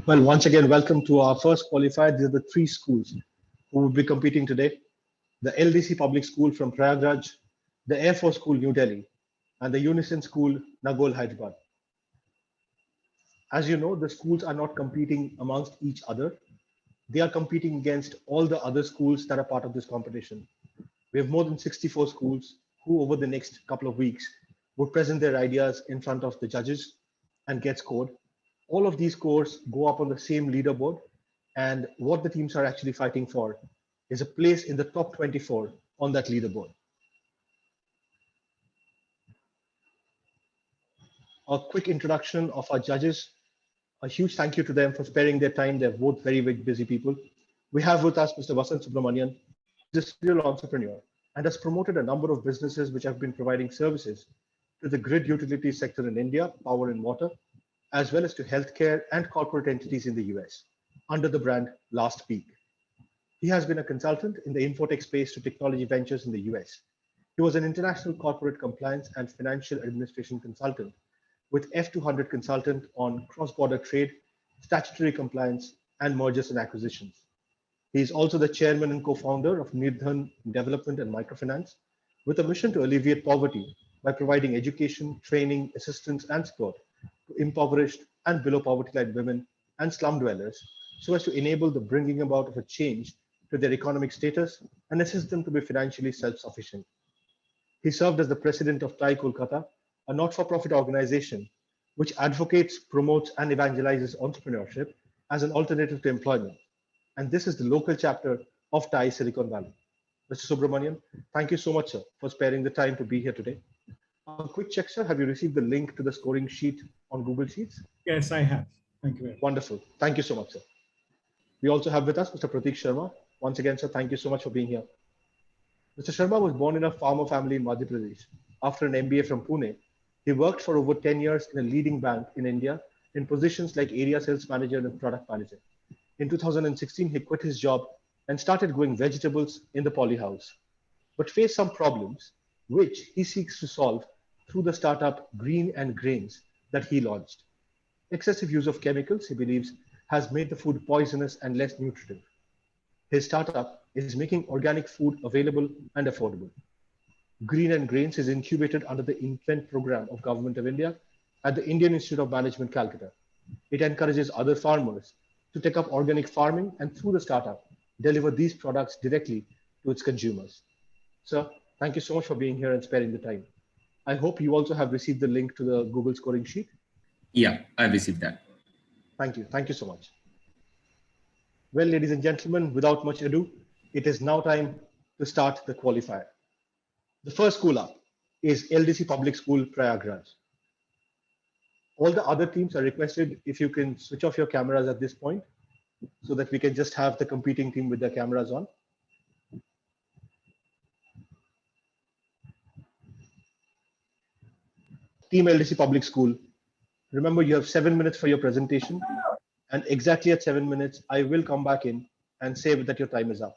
Well, once again, welcome to our first qualifier. These are the three schools who will be competing today. The LDC Public School from Prayagraj, the Air Force School, New Delhi, and the Unison School, Nagol, Hyderabad. As you know, the schools are not competing amongst each other. They are competing against all the other schools that are part of this competition. We have more than 64 schools who, over the next couple of weeks, would present their ideas in front of the judges and get scored. All of these scores go up on the same leaderboard, and what the teams are actually fighting for is a place in the top 24 on that leaderboard. A quick introduction of our judges. A huge thank you to them for sparing their time. They're both very, very busy people. We have with us Mr. Vasant Subramanian, who's a serial entrepreneur and has promoted a number of businesses which have been providing services to the grid utility sector in India, power and water, as well as to healthcare and corporate entities in the US under the brand Last Peak. He has been a consultant in the infotech space to technology ventures in the US. He was an international corporate compliance and financial administration consultant with F200 consultant on cross-border trade, statutory compliance, and mergers and acquisitions. He is also the chairman and co-founder of Nirdhan Development and Microfinance, with a mission to alleviate poverty by providing education, training, assistance, and support to impoverished and below poverty line women and slum dwellers, so as to enable the bringing about of a change to their economic status and assist them to be financially self-sufficient. He served as the president of TRI Kolkata, a not-for-profit organization which advocates, promotes, and evangelizes entrepreneurship as an alternative to employment. And this is the local chapter of TAI Silicon Valley. Mr. Subramanian, thank you so much, sir, for sparing the time to be here today. A quick check, sir. Have you received the link to the scoring sheet on Google Sheets? Yes, I have. Thank you very much. Wonderful. Thank you so much, sir. We also have with us Mr. Pratik Sharma. Once again, sir, thank you so much for being here. Mr. Sharma was born in a farmer family in Madhya Pradesh. After an MBA from Pune, he worked for over 10 years in a leading bank in India in positions like area sales manager and product manager. In 2016, he quit his job and started growing vegetables in the poly house, but faced some problems which he seeks to solve through the startup Green and Grains that he launched. Excessive use of chemicals, he believes, has made the food poisonous and less nutritive. His startup is making organic food available and affordable. Green and Grains is incubated under the Invent program of Government of India at the Indian Institute of Management, Calcutta. It encourages other farmers to take up organic farming and through the startup, deliver these products directly to its consumers. Sir, thank you so much for being here and sparing the time. I hope you also have received the link to the Google scoring sheet. Yeah, I received that. Thank you. Thank you so much. Well, ladies and gentlemen, without much ado, it is now time to start the qualifier. The first school up is LDC Public School, Prayagraj. All the other teams are requested if you can switch off your cameras at this point so that we can just have the competing team with their cameras on. Team LDC Public School, remember you have 7 minutes for your presentation, and exactly at 7 minutes, I will come back in and say that your time is up.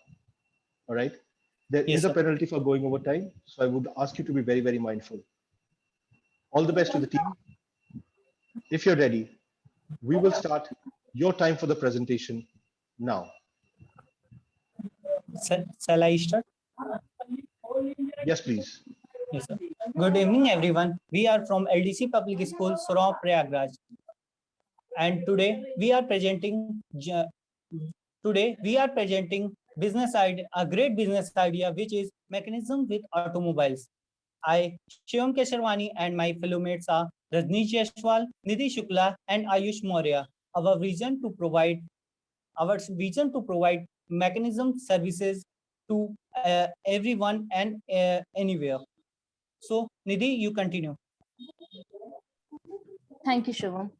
All right. There is a penalty for going over time, so I would ask you to be very, very mindful. All the best to the team. If you're ready, we will start your time for the presentation now. Shall I start? Yes, please. Yes, sir. Good evening, everyone. We are from LDC Public School, Surao, Prayagraj. And today we are presenting business idea, a great business idea, which is mechanism with automobiles. I, Shivam Kesharwani, and my fellow mates are Rajneesh Yashwal, Nidhi Shukla, and Ayush Maurya. Our vision to provide mechanism services to everyone and anywhere. So, Nidhi, you continue. Thank you, Shivam.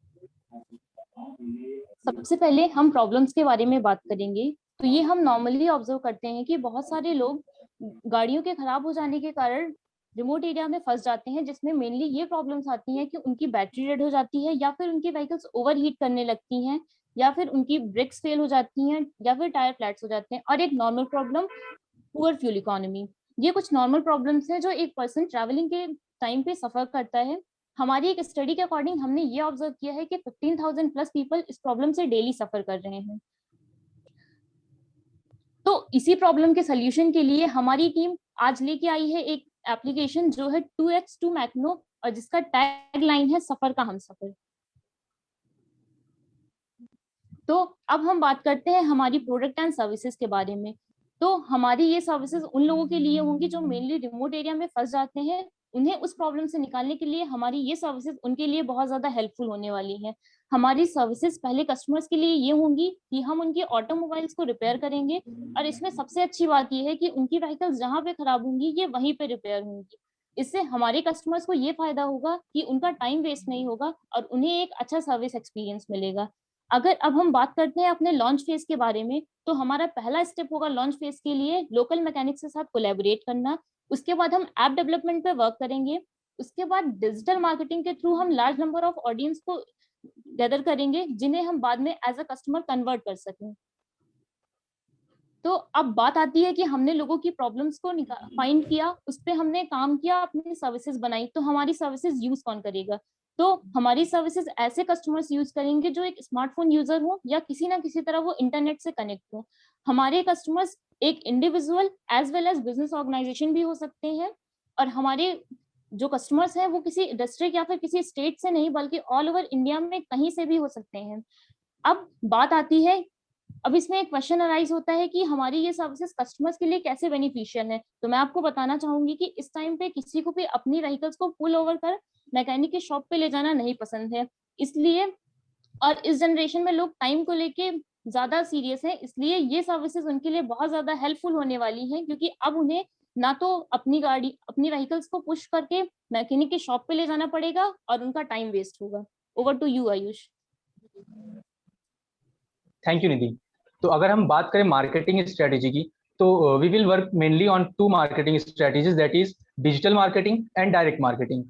सबसे पहले हम problems के बारे में बात करेंगे। तो ये हम नॉर्मली ऑब्जर्व करते हैं कि बहुत सारे लोग गाड़ियों के खराब हो जाने के कारण रिमोट एरिया में फंस जाते हैं, जिसमें मेनली ये प्रॉब्लम्स आती हैं कि उनकी बैटरी डेड हो जाती है, या फिर उनकी व्हीकल्स ओवरहीट करने लगती हैं, या फिर उनकी ब्रेक्स फेल हो जाती हैं, या फिर टायर फ्लैट्स हो जाते हैं। और एक normal problem, poor fuel economy. ये कुछ नॉर्मल प्रॉब्लम्स हैं जो एक पर्सन ट्रैवलिंग के टाइम पे सफर करता है। हमारी एक स्टडी के अकॉर्डिंग हमने ये ऑब्जर्व किया है कि 15,000 प्लस पीपल इस प्रॉब्लम से डेली सफर कर रहे हैं। तो इसी प्रॉब्लम के सोल्यूशन के लिए हमारी टीम आज लेके आई है एक एप्लीकेशन जो है 2x2 मैकनो, और जिसका टैग लाइन है सफर का हम सफर। तो अब हम बात करते हैं हमारी प्रोडक्ट एंड सर्विसेज के बारे में। तो हमारी ये सर्विसेज उन लोगों के लिए होंगी जो मेनली रिमोट एरिया में फंस जाते हैं। उन्हें उस प्रॉब्लम से निकालने के लिए हमारी ये सर्विसेज उनके लिए बहुत ज्यादा हेल्पफुल होने वाली हैं। हमारी सर्विसेज पहले कस्टमर्स के लिए ये होंगी कि हम उनके ऑटोमोबाइल्स को रिपेयर करेंगे, और इसमें सबसे अच्छी बात ये है कि उनकी व्हीकल्स जहाँ पे खराब होंगी ये वहीं पे रिपेयर होंगी। इससे हमारे कस्टमर्स को ये फायदा होगा कि उनका टाइम वेस्ट नहीं होगा और उन्हें एक अच्छा सर्विस एक्सपीरियंस मिलेगा। अगर अब हम बात करते हैं अपने लॉन्च फेज के बारे में, तो हमारा पहला स्टेप होगा लॉन्च फेज के लिए लोकल मैकेनिक्स के साथ कोलैबोरेट करना। उसके बाद हम ऐप डेवलपमेंट पे वर्क करेंगे। उसके बाद डिजिटल मार्केटिंग के थ्रू हम लार्ज नंबर ऑफ ऑडियंस को गैदर करेंगे, जिन्हें हम बाद में एज अ कस्टमर कन्वर्ट कर सकें। तो अब बात आती है कि हमने लोगों की प्रॉब्लम्स को फाइंड किया, उस पर हमने काम किया, अपनी सर्विसेज बनाई। तो हमारी सर्विसेज यूज कौन करेगा? तो हमारी सर्विसेज ऐसे कस्टमर्स यूज करेंगे जो एक स्मार्टफोन यूजर हो या किसी ना किसी तरह वो इंटरनेट से कनेक्ट हो। हमारे कस्टमर्स एक individual as well as business organisation भी हो सकते हैं, और हमारे जो कस्टमर्स हैं वो किसी डिस्ट्रिक्ट या फिर किसी स्टेट से नहीं बल्कि ऑल ओवर इंडिया में कहीं से भी हो सकते हैं। अब बात आती है, अब इसमें एक क्वेश्चन अराइज होता है कि हमारी ये सर्विसेज कस्टमर्स के लिए कैसे बेनिफिशियल है। तो मैं आपको बताना चाहूंगी कि इस टाइम पे किसी को भी अपनी व्हीकल्स को पुल ओवर कर मैकेनिक की शॉप पे ले जाना नहीं पसंद है, इसलिए, और इस जनरेशन में लोग टाइम को लेके ज्यादा सीरियस है, इसलिए ये सर्विसेज उनके लिए बहुत ज्यादा हेल्पफुल होने वाली हैं, क्योंकि अब उन्हें ना तो अपनी व्हीकल्स को पुश करके मैकेनिक की शॉप पे ले जाना पड़ेगा और उनका टाइम वेस्ट होगा। Over to you Ayush. Thank you Nidhi. तो अगर हम बात करें मार्केटिंग स्ट्रेटेजी की, तो we will work mainly on 2 marketing strategies, that is digital marketing and direct marketing.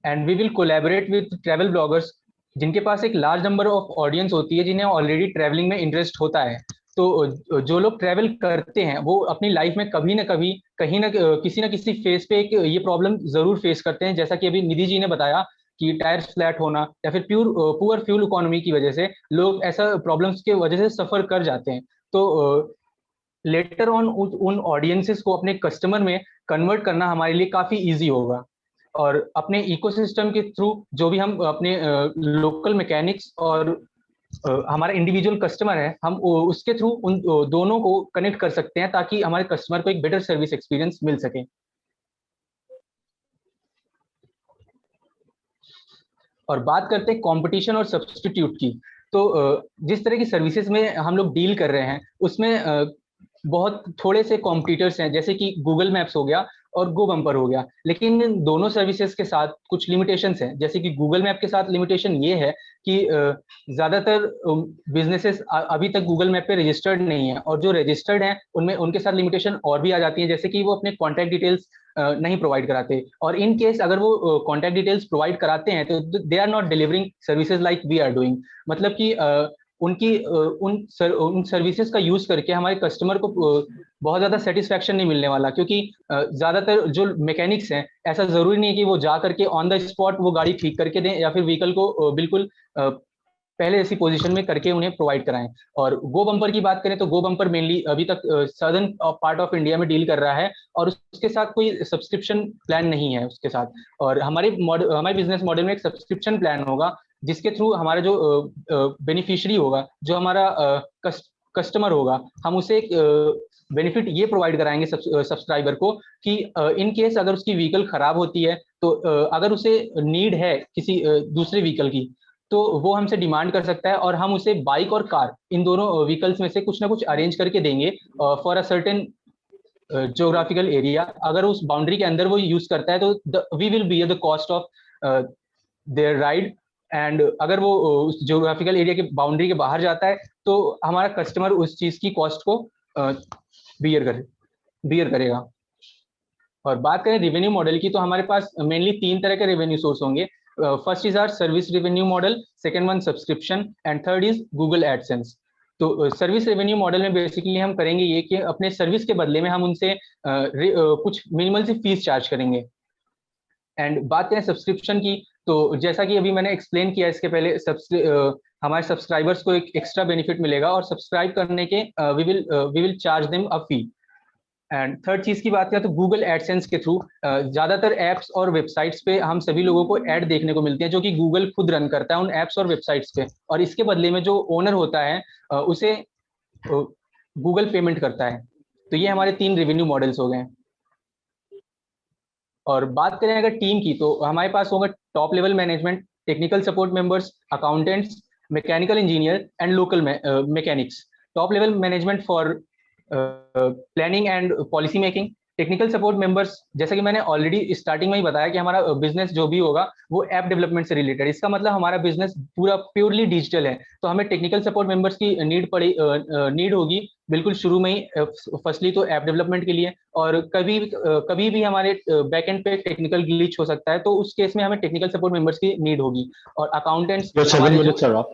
And we will collaborate with travel bloggers जिनके पास एक लार्ज नंबर ऑफ ऑडियंस होती है, जिन्हें ऑलरेडी ट्रैवलिंग में इंटरेस्ट होता है। तो जो लोग ट्रैवल करते हैं वो अपनी लाइफ में कभी ना कभी कहीं ना किसी ना किसी फेज पे एक ये प्रॉब्लम जरूर फेस करते हैं, जैसा कि अभी निधि जी ने बताया कि टायर्स फ्लैट होना या फिर पुअर फ्यूल इकोनॉमी की वजह से लोग ऐसा प्रॉब्लम्स के वजह से सफर कर जाते हैं। तो लेटर ऑन उन ऑडियंसेस को अपने कस्टमर में कन्वर्ट करना हमारे लिए काफी इजी होगा, और अपने इकोसिस्टम के थ्रू जो भी हम अपने लोकल मैकेनिक्स और हमारा इंडिविजुअल कस्टमर है, हम उसके थ्रू उन दोनों को कनेक्ट कर सकते हैं ताकि हमारे कस्टमर को एक बेटर सर्विस एक्सपीरियंस मिल सके। और बात करते हैं कंपटीशन और सब्स्टिट्यूट की, तो जिस तरह की सर्विसेज में हम लोग डील कर रहे हैं उसमें बहुत थोड़े से कॉम्पिटिटर्स हैं, जैसे कि गूगल मैप्स हो गया और गो बम्पर हो गया। लेकिन इन दोनों सर्विसेज के साथ कुछ लिमिटेशंस हैं, जैसे कि गूगल मैप के साथ लिमिटेशन ये है कि ज्यादातर बिजनेसेस अभी तक गूगल मैप पे रजिस्टर्ड नहीं है, और जो रजिस्टर्ड हैं उनमें उनके साथ लिमिटेशन और भी आ जाती है, जैसे कि वो अपने कॉन्टैक्ट डिटेल्स नहीं प्रोवाइड कराते, और इन केस अगर वो कॉन्टैक्ट डिटेल्स प्रोवाइड कराते हैं तो they are not delivering services like we are doing. मतलब कि उन सर्विसेज का यूज करके हमारे कस्टमर को बहुत ज्यादा सेटिस्फैक्शन नहीं मिलने वाला, क्योंकि ज्यादातर जो मैकेनिक्स हैं ऐसा जरूरी नहीं है कि वो जा करके ऑन द स्पॉट वो गाड़ी ठीक करके दें या फिर व्हीकल को बिल्कुल पहले ऐसी पोजीशन में करके उन्हें प्रोवाइड कराएं। और गो बम्पर की बात करें तो गो बम्पर मेनली अभी तक सदर्न पार्ट ऑफ इंडिया में डील कर रहा है, और उसके साथ कोई सब्सक्रिप्शन प्लान नहीं है उसके साथ। और हमारे बिजनेस मॉडल में एक सब्सक्रिप्शन प्लान होगा, जिसके थ्रू हमारा जो बेनिफिशियरी होगा, जो हमारा कस्टमर होगा, हम उसे एक बेनिफिट ये प्रोवाइड कराएंगे सब्सक्राइबर को कि इन केस अगर उसकी व्हीकल खराब होती है, तो अगर उसे नीड है किसी दूसरे व्हीकल की, तो वो हमसे डिमांड कर सकता है, और हम उसे बाइक और कार इन दोनों व्हीकल्स में से कुछ ना कुछ अरेंज करके देंगे for a certain geographical area. अगर उस बाउंड्री के अंदर वो यूज करता है तो we will bear the cost of their ride, and अगर वो उस ज्योग्राफिकल एरिया के बाउंड्री के बाहर जाता है तो हमारा कस्टमर उस चीज की कॉस्ट को बियर करेगा। और बात करें रेवेन्यू मॉडल की, तो हमारे पास मेनली 3 तरह के रेवेन्यू सोर्स होंगे। First is our service revenue model, second one subscription, and third is Google AdSense. तो सर्विस रेवेन्यू मॉडल में बेसिकली हम करेंगे ये कि अपने सर्विस के बदले में हम उनसे कुछ मिनिमल सी फीस चार्ज करेंगे। एंड बात करें सब्सक्रिप्शन की, तो जैसा कि अभी मैंने एक्सप्लेन किया इसके पहले, हमारे सब्सक्राइबर्स को एक एक्स्ट्रा बेनिफिट मिलेगा और सब्सक्राइब करने के we will charge them a fee. And third चीज की बात करें तो गूगल एडसेंस के थ्रू ज्यादातर एप्स और वेबसाइट्स पे हम सभी लोगों को ऐड देखने को मिलते हैं जो कि गूगल खुद रन करता है उन एप्स और वेबसाइट्स पे, और इसके बदले में जो ओनर होता है उसे गूगल पेमेंट करता है। तो ये हमारे 3 रेवेन्यू मॉडल्स हो गए। और बात करें अगर टीम की, तो हमारे पास होगा top level management, technical support members, accountants, mechanical engineer and local mechanics. Top level management for planning and policy making, technical support members, जैसा कि मैंने ऑलरेडी स्टार्टिंग में ही बताया कि हमारा बिजनेस जो भी होगा वो ऐप डेवलपमेंट से रिलेटेड, इसका मतलब हमारा बिजनेस पूरा प्योरली डिजिटल है, तो हमें टेक्निकल सपोर्ट मेंबर्स की नीड होगी बिल्कुल शुरू में ही, फर्स्टली तो ऐप डेवलपमेंट के लिए, और कभी भी हमारे बैक एंड पे टेक्निकल ग्लिच हो सकता है, तो उस केस में हमें टेक्निकल सपोर्ट मेंबर्स की नीड होगी। और accountants, Your 7 minutes are up.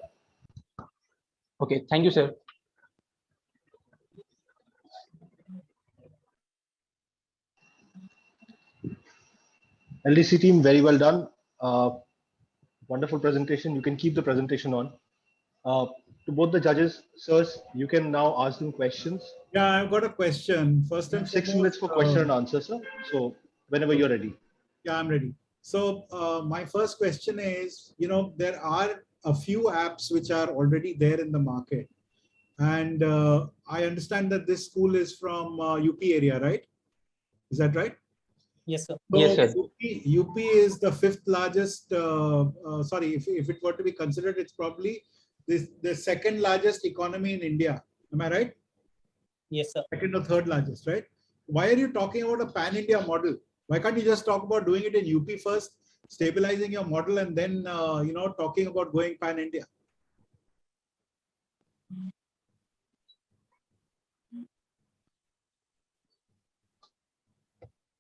Okay, thank you sir. LDC team, very well done. Wonderful presentation. You can keep the presentation on. To both the judges, sirs, you can now ask them questions. Yeah, I've got a question. First and 6 foremost, minutes for question and answer, sir. So whenever you're ready. Yeah, I'm ready. So my first question is, there are a few apps which are already there in the market. And I understand that this school is from UP area, right? Is that right? Yes, sir. So Yes, sir. UP is the 5th largest, sorry, if it were to be considered, it's probably the 2nd largest economy in India. Am I right? Yes, sir. 2nd or 3rd largest, right? Why are you talking about a pan-India model? Why can't you just talk about doing it in UP first, stabilizing your model, and then, talking about going pan-India?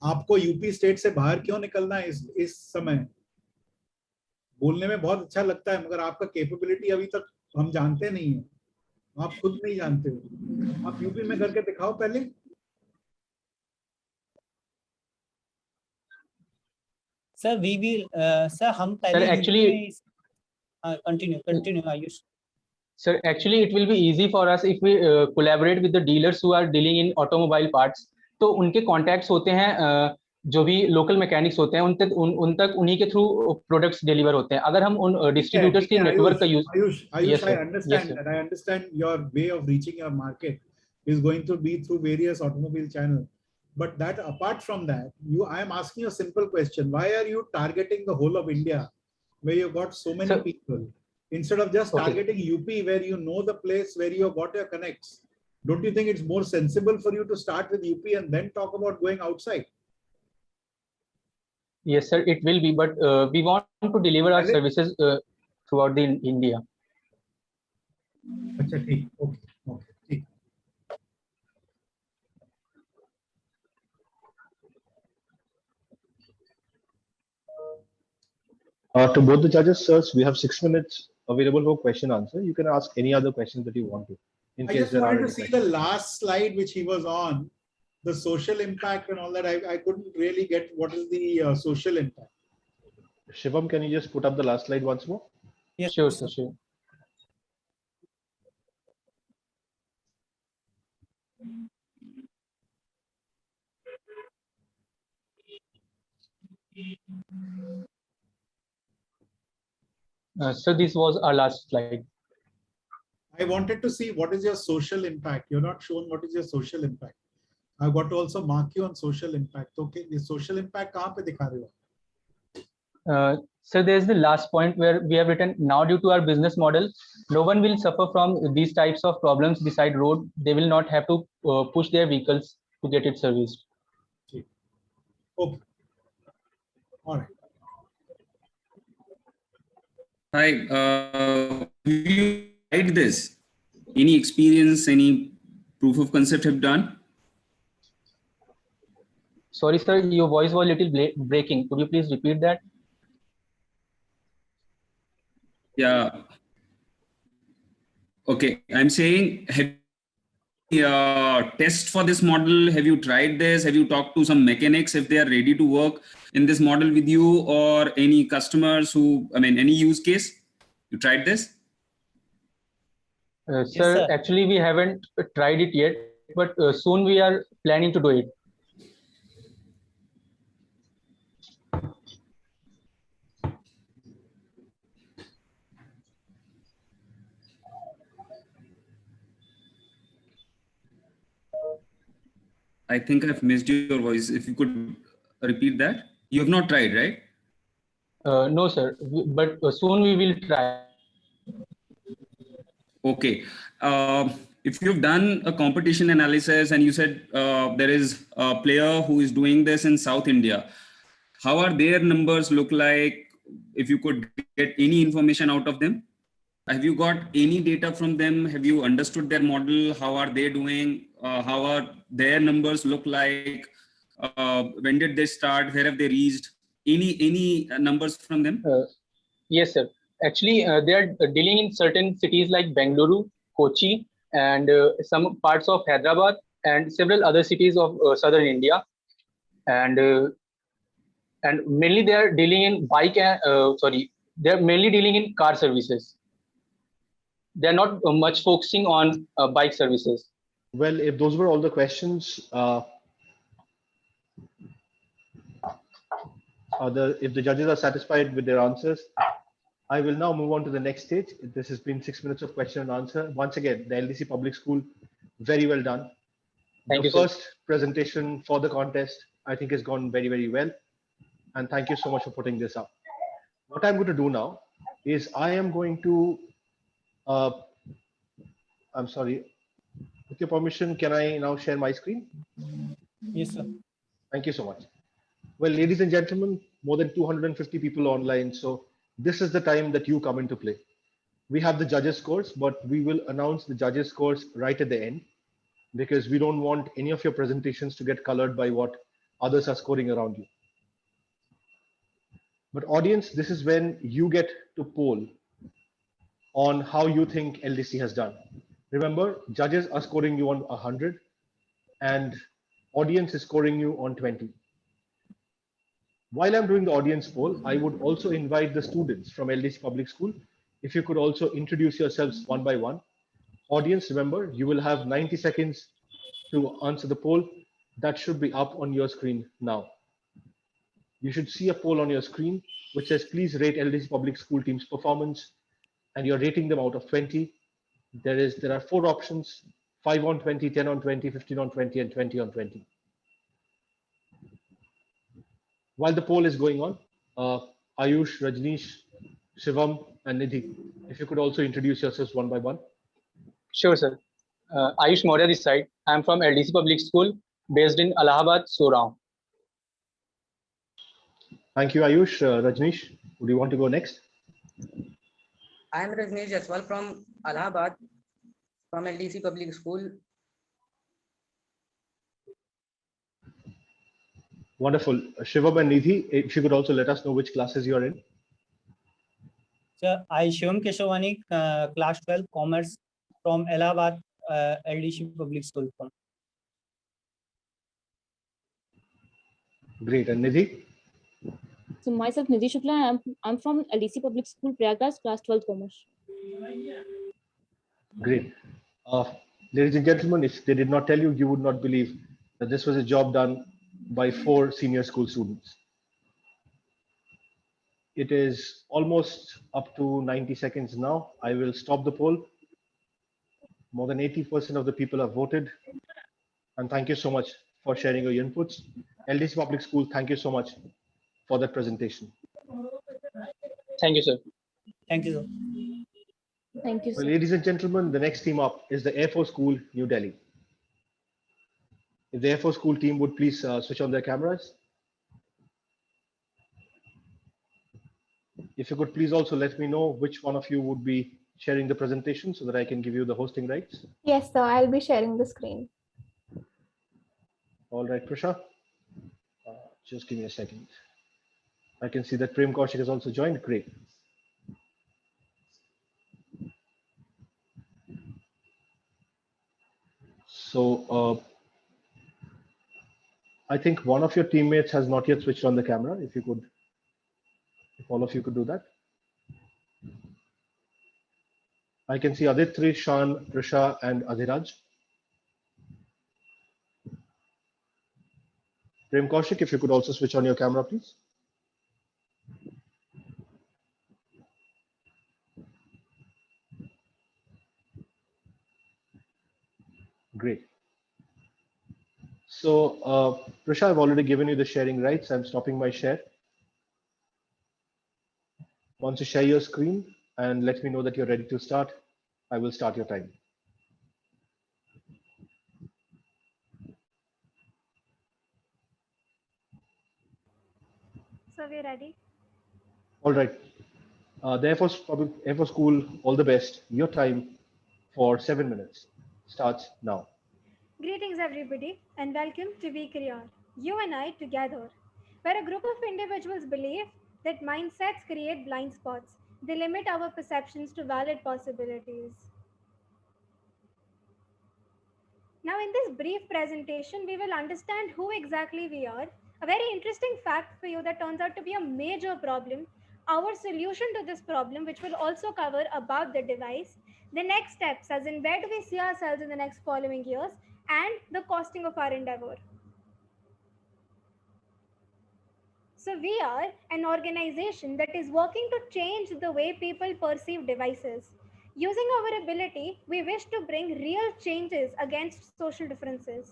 आपको UP state से बाहर क्यों निकलना है इस समय? बोलने में बहुत अच्छा लगता है, मगर आपका कैपेबिलिटी अभी तक हम जानते नहीं है, आप खुद नहीं जानते हो। आप यूपी में करके दिखाओ पहले। Sir, we will, sir, हम पहले actually- continue, Ayush. Sir, actually, it will be easy for us if we collaborate with the dealers who are dealing in automobile parts. तो उनके contacts होते हैं, जो भी local mechanics होते हैं, उन तक उन्हीं के through products deliver होते हैं। अगर हम उन distributors के network का use, Ayush, Yes, I sir. understand Yes, sir. that. I understand your way of reaching your market is going to be through various automobile channels. But that apart from that, I am asking you a simple question. Why are you targeting the whole of India, where you've got so many Sir, people, instead of just Okay. targeting UP, where you know the place, where you have got your connects? Don't you think it's more sensible for you to start with UP and then talk about going outside? Yes, sir, it will be, but we want to deliver our Pहले- services throughout the India. अच्छा ठीक, okay, ठीक। To both the judges, sirs, we have 6 minutes available for question answer. You can ask any other questions that you want to, in I case just there are wanted any to see questions. the last slide which he was on, the social impact and all that. I couldn't really get what is the social impact. Shivam, can you just put up the last slide once more? Yes, Sure, sir, sure. So this was our last slide. I wanted to see what is your social impact. You're not shown what is your social impact. I've got to also mark you on social impact. Okay, the social impact कहाँ पे दिखा रहे हो? So there's the last point where we have written, now due to our business model, no one will suffer from these types of problems beside road. They will not have to push their vehicles to get it serviced. Okay, all right. Hi, do you write this? Any experience, any proof of concept have done? Sorry, sir, your voice was a little breaking. Could you please repeat that? Yeah. Okay, I'm saying, have test for this model? Have you tried this? Have you talked to some mechanics if they are ready to work in this model with you, or any customers who, I mean, any use case? You tried this? Sir, sir. actually, we haven't tried it yet, but soon we are planning to do it. I think I've missed your voice. If you could repeat that. You have not tried, right? No, sir, but soon we will try. Okay. If you've done a competition analysis and you said there is a player who is doing this in South India, how are their numbers look like? If you could get any information out of them, have you got any data from them? Have you understood their model? How are they doing? How are their numbers look like? When did they start? Where have they reached? Any numbers from them? Yes, sir. Actually, they are dealing in certain cities like Bengaluru, Kochi, and some parts of Hyderabad, and several other cities of southern India. And mainly they are dealing in they are mainly dealing in car services. They are not much focusing on bike services. Well, if those were all the questions, if the judges are satisfied with their answers, I will now move on to the next stage. This has been 6 minutes of question and answer. Once again, the LDC Public School, very well done. Thank The you, sir. first presentation for the contest, I think, has gone very, very well. And thank you so much for putting this up. What I'm going to do now is I am going to, I'm sorry, with your permission, can I now share my screen? Yes, sir. Thank you so much. Well, ladies and gentlemen, more than 250 people online. So this is the time that you come into play. We have the judges scores, but we will announce the judges scores right at the end, because we don't want any of your presentations to get colored by what others are scoring around you. But audience, this is when you get to poll on how you think LDC has done. Remember, judges are scoring you on 100 and audience is scoring you on 20. While I'm doing the audience poll, I would also invite the students from LDC Public School, if you could also introduce yourselves one by one. Audience, remember, you will have 90 seconds to answer the poll. That should be up on your screen now. You should see a poll on your screen which says, please rate LDC Public School team's performance, and you're rating them out of 20. There are 4 options: 5 on 20, 10 on 20, 15 on 20, and 20 on 20. While the poll is going on, Ayush, Rajneesh, Shivam, and Nidhi, if you could also introduce yourselves one by one. Sure, sir. Ayush Maurya this side. I'm from LDC Public School based in Allahabad, Soraon. Thank you, Ayush. Rajneesh, would you want to go next? I am Rajneesh Jaswal from Allahabad, from LDC Public School. Wonderful. Shivam and Nidhi, if you could also let us know which classes you're in. Sir, I Shivam Keshavani, class 12 commerce from Allahabad, LDC Public School. Great. And Nidhi? So myself, Nidhi Shukla, I'm from LDC Public School, Prayagraj, class 12 commerce. Great. Ladies and gentlemen, if they did not tell you, you would not believe that this was a job done by 4 senior school students. It is almost up to 90 seconds now. I will stop the poll. More than 80% of the people have voted. And thank you so much for sharing your inputs. LDC Public School, thank you so much for that presentation. Thank you, sir. Thank you, sir. Thank you, Well, sir. ladies and gentlemen, the next team up is the Air Force School, New Delhi. If the Air Force School team would please switch on their cameras. If you could please also let me know which one of you would be sharing the presentation so that I can give you the hosting rights. Yes, sir. I'll be sharing the screen. All right, Prasha. Just give me a second. I can see that Prem Kaushik has also joined. Great. So I think one of your teammates has not yet switched on the camera. If all of you could do that. I can see Aditri, Shan, Prisha, and Adhiraj. Prem Kaushik, if you could also switch on your camera, please. Great. So, Prisha, I've already given you the sharing rights. I'm stopping my share. Once you share your screen and let me know that you're ready to start, I will start your time. So we're ready. All right. Air Force School, all the best. Your time for 7 minutes starts now. Greetings, everybody, and welcome to We Career. You and I together, where a group of individuals believe that mindsets create blind spots. They limit our perceptions to valid possibilities. Now, in this brief presentation, we will understand who exactly we are, a very interesting fact for you that turns out to be a major problem, our solution to this problem, which will also cover about the device, the next steps, as in where do we see ourselves in the next following years, and the costing of our endeavor. So, we are an organization that is working to change the way people perceive devices. Using our ability, we wish to bring real changes against social differences.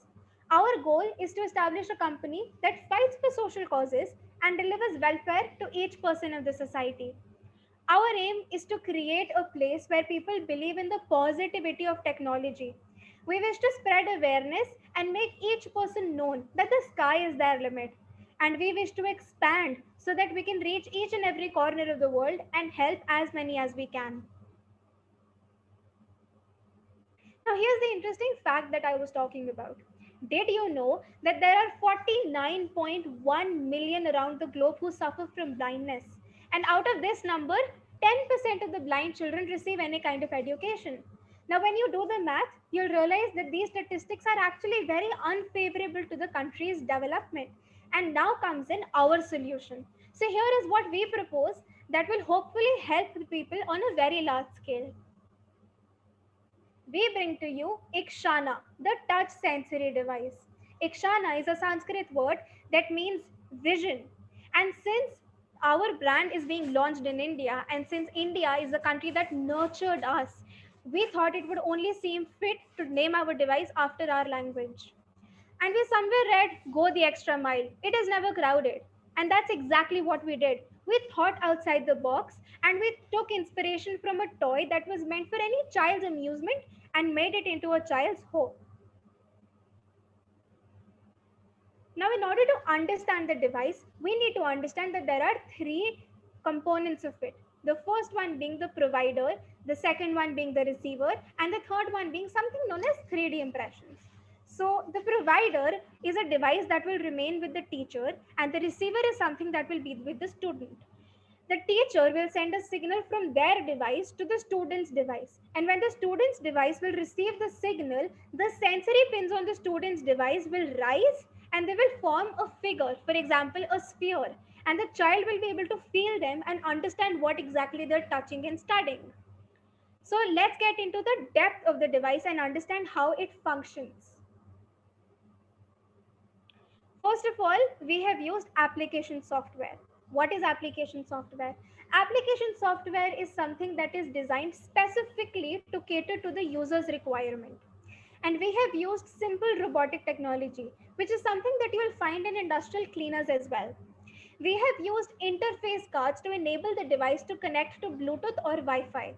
Our goal is to establish a company that fights for social causes and delivers welfare to each person of the society. Our aim is to create a place where people believe in the positivity of technology. We wish to spread awareness and make each person known that the sky is their limit. And we wish to expand so that we can reach each and every corner of the world and help as many as we can. Now, here's the interesting fact that I was talking about. Did you know that there are 49.1 million around the globe who suffer from blindness? And out of this number, 10% of the blind children receive any kind of education. Now, when you do the math, you'll realize that these statistics are actually very unfavorable to the country's development. And now comes in our solution. So, here is what we propose that will hopefully help the people on a very large scale. We bring to you Ikshana, the touch sensory device. Ikshana is a Sanskrit word that means vision. And since our brand is being launched in India, and since India is the country that nurtured us, we thought it would only seem fit to name our device after our language. And we somewhere read, go the extra mile. It is never crowded. And that's exactly what we did. We thought outside the box and we took inspiration from a toy that was meant for any child's amusement and made it into a child's hope. Now, in order to understand the device, we need to understand that there are three components of it. The first one being the provider, the second one being the receiver, and the third one being something known as 3D impressions. So, the provider is a device that will remain with the teacher, and the receiver is something that will be with the student. The teacher will send a signal from their device to the student's device. And when the student's device will receive the signal, the sensory pins on the student's device will rise and they will form a figure, for example, a sphere. And the child will be able to feel them and understand what exactly they're touching and studying. So let's get into the depth of the device and understand how it functions. First of all, we have used application software. What is application software? Application software is something that is designed specifically to cater to the user's requirement. And we have used simple robotic technology, which is something that you will find in industrial cleaners as well. We have used interface cards to enable the device to connect to Bluetooth or Wi-Fi,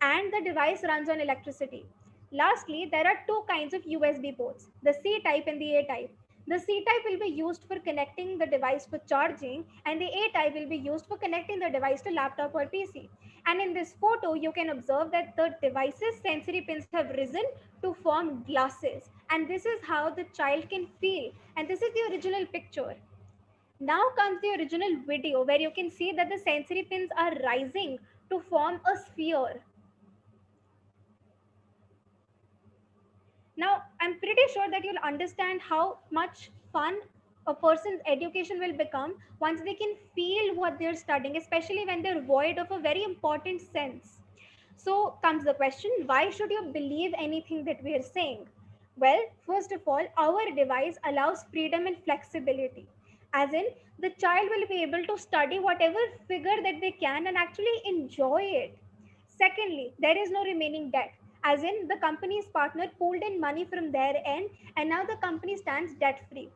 and the device runs on electricity. Lastly, there are two kinds of USB ports, the C type and the A type. The C type will be used for connecting the device for charging, and the A type will be used for connecting the device to laptop or PC. And in this photo, you can observe that the device's sensory pins have risen to form glasses. And this is how the child can feel. And this is the original picture. Now comes the original video where you can see that the sensory pins are rising to form a sphere. Now, I'm pretty sure that you'll understand how much fun a person's education will become once they can feel what they're studying, especially when they're void of a very important sense. So comes the question, why should you believe anything that we are saying? Well, first of all, our device allows freedom and flexibility. As in, the child will be able to study whatever figure that they can and actually enjoy it. Secondly, there is no remaining debt. As in, the company's partner pulled in money from their end and now the company stands debt free.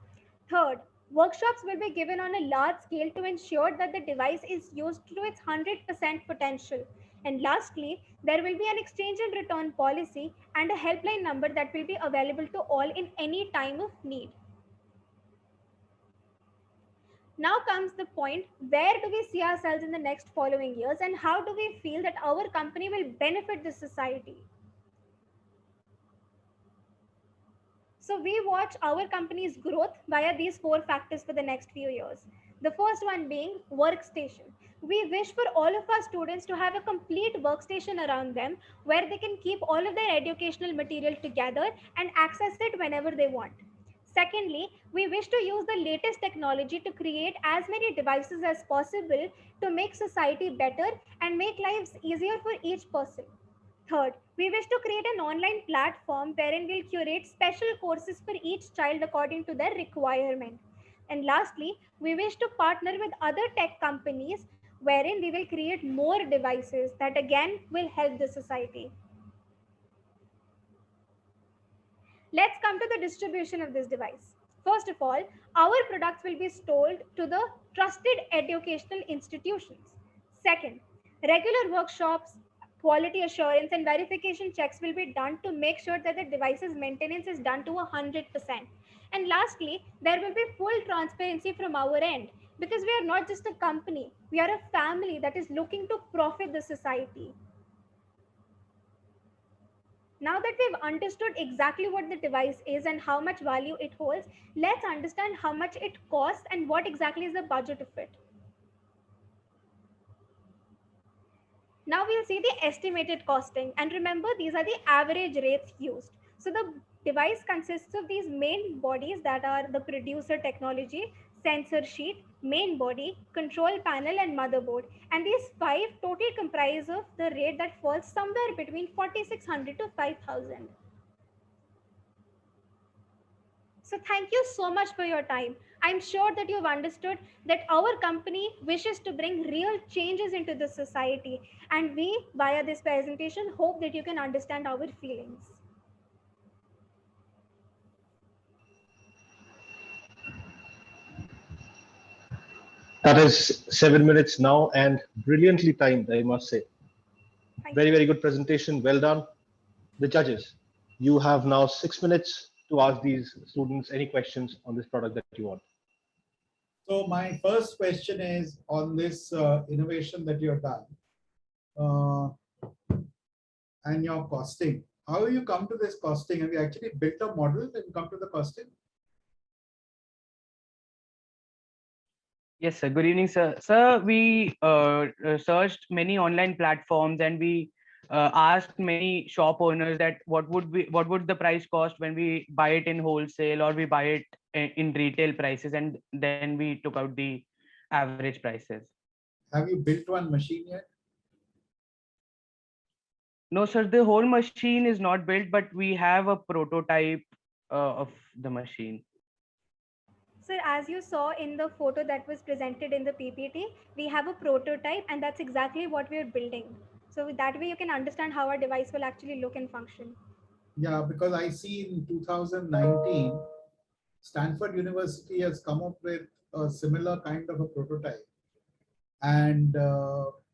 Third, workshops will be given on a large scale to ensure that the device is used to its 100% potential. And lastly, there will be an exchange and return policy and a helpline number that will be available to all in any time of need. Now comes the point, where do we see ourselves in the next following years and how do we feel that our company will benefit the society? So we watch our company's growth via these four factors for the next few years. The first one being workstation. We wish for all of our students to have a complete workstation around them where they can keep all of their educational material together and access it whenever they want. Secondly, we wish to use the latest technology to create as many devices as possible to make society better and make lives easier for each person. Third, we wish to create an online platform wherein we'll curate special courses for each child according to their requirement. And lastly, we wish to partner with other tech companies wherein we will create more devices that again will help the society. Let's come to the distribution of this device. First of all, our products will be sold to the trusted educational institutions. Second, regular workshops, quality assurance, and verification checks will be done to make sure that the device's maintenance is done to 100%. And lastly, there will be full transparency from our end because we are not just a company, we are a family that is looking to profit the society. Now that we've understood exactly what the device is and how much value it holds, let's understand how much it costs and what exactly is the budget of it. Now we'll see the estimated costing. And remember, these are the average rates used. So the device consists of these main bodies that are the producer technology, sensor sheet, main body, control panel, and motherboard. And these five total comprise of the rate that falls somewhere between 4,600 to 5,000. So thank you so much for your time. I'm sure that you've understood that our company wishes to bring real changes into the society. And we, via this presentation, hope that you can understand our feelings. That is 7 minutes now and brilliantly timed, I must say. Very, very good presentation. Well done. The judges, you have now 6 minutes to ask these students any questions on this product that you want. So my first question is on this innovation that you've done and your costing. How have you come to this costing? Have you actually built a model and come to the costing? Yes, sir. Good evening, sir. Sir, we searched many online platforms and we asked many shop owners that what would the price cost when we buy it in wholesale or we buy it in retail prices, and then we took out the average prices. Have you built one machine yet? No, sir. The whole machine is not built, but we have a prototype of the machine. Sir, as you saw in the photo that was presented in the PPT, we have a prototype and that's exactly what we're building. So that way you can understand how our device will actually look and function. Yeah, because I see in 2019, Stanford University has come up with a similar kind of a prototype. And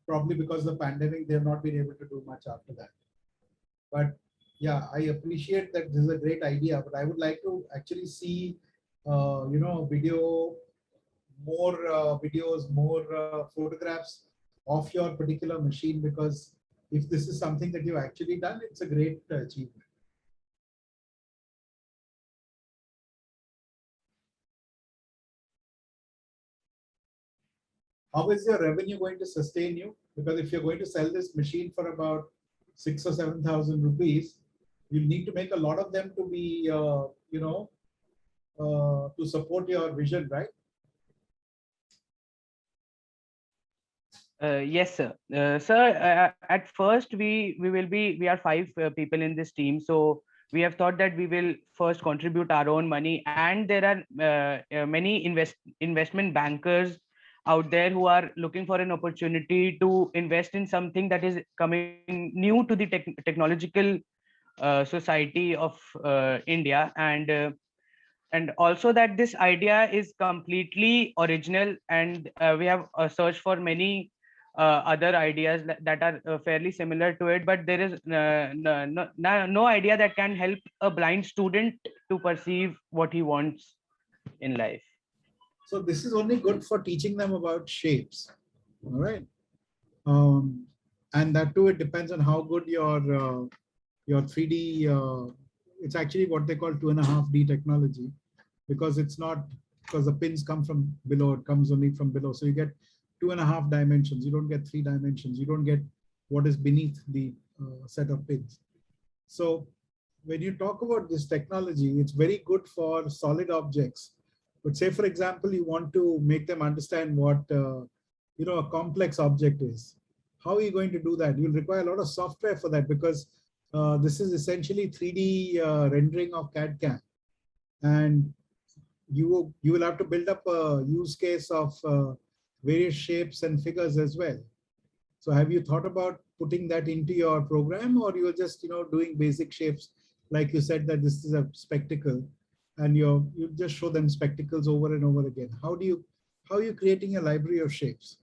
probably because of the pandemic, they have not been able to do much after that. But yeah, I appreciate that this is a great idea, but I would like to actually see video, more videos, more photographs of your particular machine, because if this is something that you've actually done, it's a great achievement. How is your revenue going to sustain you? Because if you're going to sell this machine for about 6,000 or 7,000 rupees, you need to make a lot of them to be, to support your vision, right? Yes, sir. Sir, at first we are five people in this team, so we have thought that we will first contribute our own money, and there are many investment bankers out there who are looking for an opportunity to invest in something that is coming new to the technological society of India, and also that this idea is completely original, and we have searched for many other ideas that are fairly similar to it, but there is no idea that can help a blind student to perceive what he wants in life. So this is only good for teaching them about shapes. All right. And that too, it depends on how good your 3D, it's actually what they call 2.5D technology, because it's not, because the pins come from below, it comes only from below. So you get 2.5 dimensions. You don't get 3 dimensions. You don't get what is beneath the set of pins. So when you talk about this technology, it's very good for solid objects. But say, for example, you want to make them understand what a complex object is. How are you going to do that? You'll require a lot of software for that, because this is essentially 3D rendering of CAD/CAM, and you will have to build up a use case of various shapes and figures as well. So have you thought about putting that into your program, or you're just doing basic shapes, like you said that this is a spectacle, and you just show them spectacles over and over again? How are you creating a library of shapes?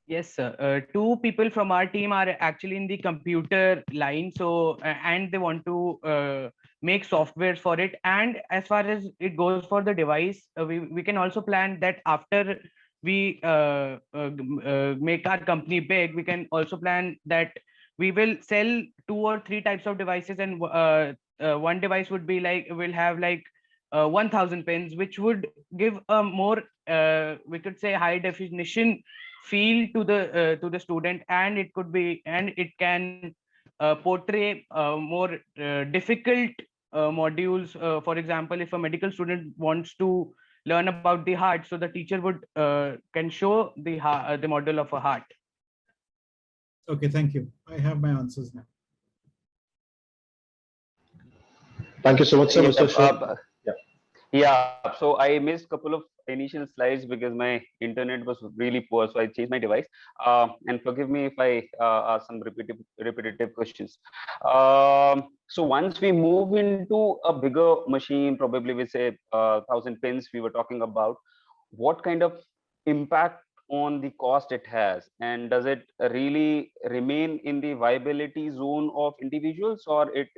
Yes, sir. Two people from our team are actually in the computer line, so and they want to make software for it. And as far as it goes for the device, we can also plan that after we make our company big, we can also plan that we will sell 2 or 3 types of devices, and one device would be will have 1000 pins, which would give a more we could say high definition feel to the student, and it can portray more difficult modules. For example, if a medical student wants to learn about the heart, so the teacher would can show the model of a heart. Okay, thank you. I have my answers now. Thank you so much, sir. Yeah, Mr. Ashok. yeah, so I missed a couple of initial slides because my internet was really poor, so I changed my device. And forgive me if I ask some repetitive questions. So once we move into a bigger machine, probably we say 1000 pins we were talking about, what kind of impact on the cost it has, and does it really remain in the viability zone of individuals, or it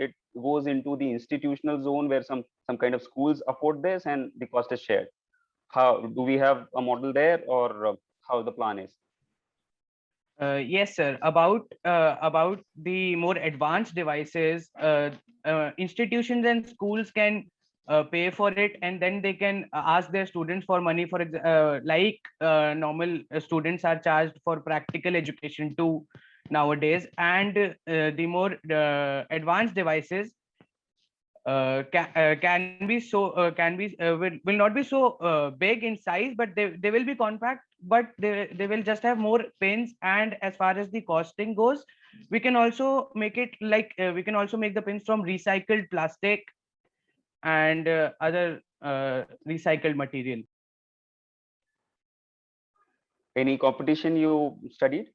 goes into the institutional zone where some kind of schools afford this and the cost is shared? How do we have a model there, or how the plan is? Yes, sir. About the more advanced devices, institutions and schools can pay for it, and then they can ask their students for money. For normal students are charged for practical education too nowadays, and the more advanced devices can will not be so big in size, but they will be compact, but they will just have more pins. And as far as the costing goes, we can also make it we can also make the pins from recycled plastic and other recycled material. Any competition you studied?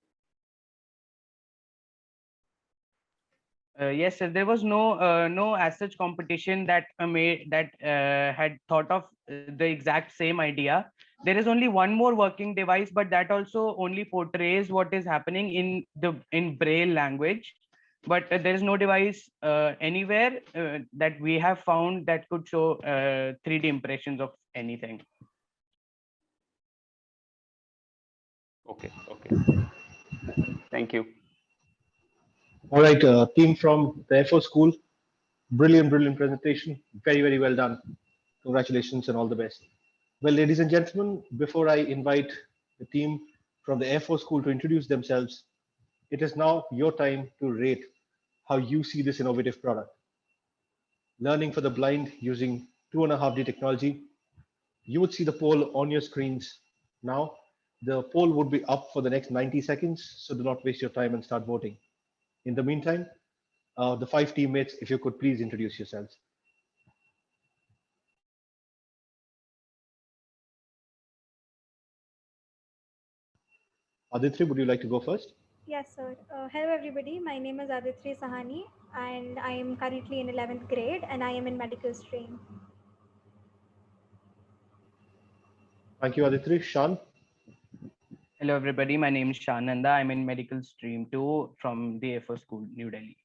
Yes, sir. There was no as such competition that had thought of the exact same idea. There is only one more working device, but that also only portrays what is happening in Braille language. But there is no device anywhere that we have found that could show 3D impressions of anything. Okay. Thank you. All right, team from the Air Force School, brilliant presentation. Very, very well done. Congratulations and all the best. Well, ladies and gentlemen, before I invite the team from the Air Force School to introduce themselves, it is now your time to rate how you see this innovative product. learning for the blind using 2.5D technology. You would see the poll on your screens now. The poll would be up for the next 90 seconds, so do not waste your time and start voting. In the meantime, the 5 teammates, if you could please introduce yourselves. Aditri, would you like to go first? Yes, sir. Hello, everybody. My name is Aditri Sahani, and I am currently in 11th grade, and I am in medical stream. Thank you, Aditri. Shan? Hello, everybody. My name is Shananda. I'm in medical stream 2 from the A4 School, New Delhi.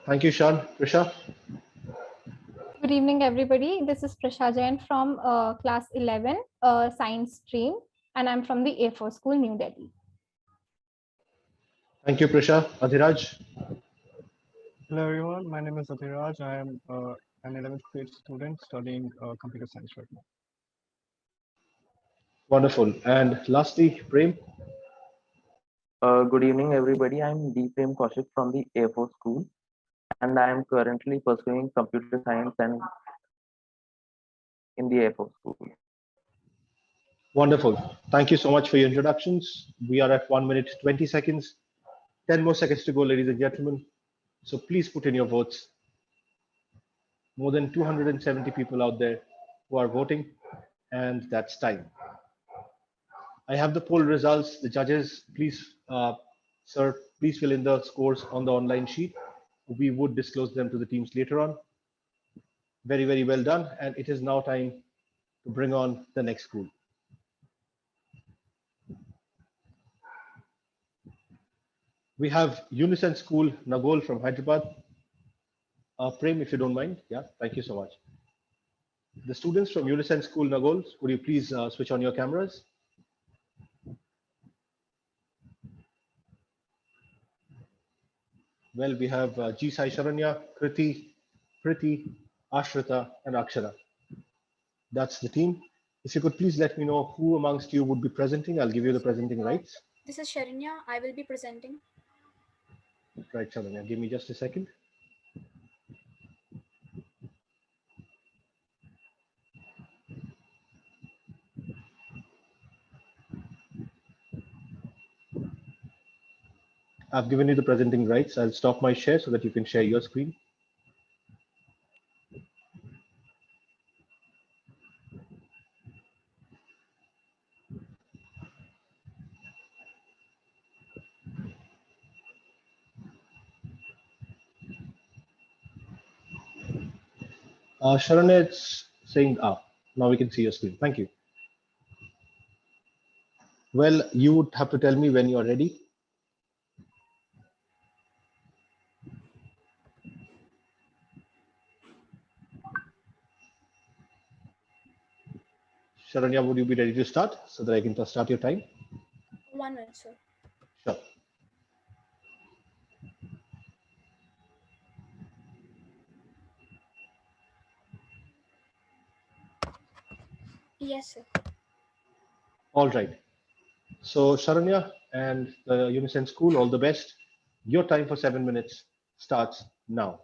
Thank you, Shan. Prisha? Good evening, everybody. This is Prisha Jain from class 11, science stream, and I'm from the A4 School, New Delhi. Thank you, Prisha. Adhiraj? Hello everyone, my name is Adhiraj. I am an 11th grade student studying computer science right now. Wonderful. And lastly, Prem? Good evening, everybody. I'm D. Prem Kaushik from the A4 School, and I am currently pursuing computer science and in the A4 School. Wonderful. Thank you so much for your introductions. We are at 1 minute, 20 seconds. 10 more seconds to go, ladies and gentlemen. So please put in your votes. More than 270 people out there who are voting, and that's time. I have the poll results. The judges, please, sir, please fill in the scores on the online sheet. We would disclose them to the teams later on. Very, very well done. And it is now time to bring on the next school. We have Unison School, Nagol from Hyderabad. Prem, if you don't mind. Yeah, thank you so much. The students from Unison School, Nagol, could you please switch on your cameras? Well, we have G. Sai Sharanya, Kriti, Priti, Ashrita, and Akshara. That's the team. If you could please let me know who amongst you would be presenting, I'll give you the presenting rights. This is Sharanya. I will be presenting. Right, Sharanya, give me just a second. I've given you the presenting rights. I'll stop my share so that you can share your screen. Sharanya, it's saying, now we can see your screen. Thank you. Well, you would have to tell me when you're ready. Sharanya, would you be ready to start so that I can start your time? 1 minute, sir. Sure. Yes, sir. All right. So Sharanya and the Unison School, all the best. Your time for 7 minutes starts now.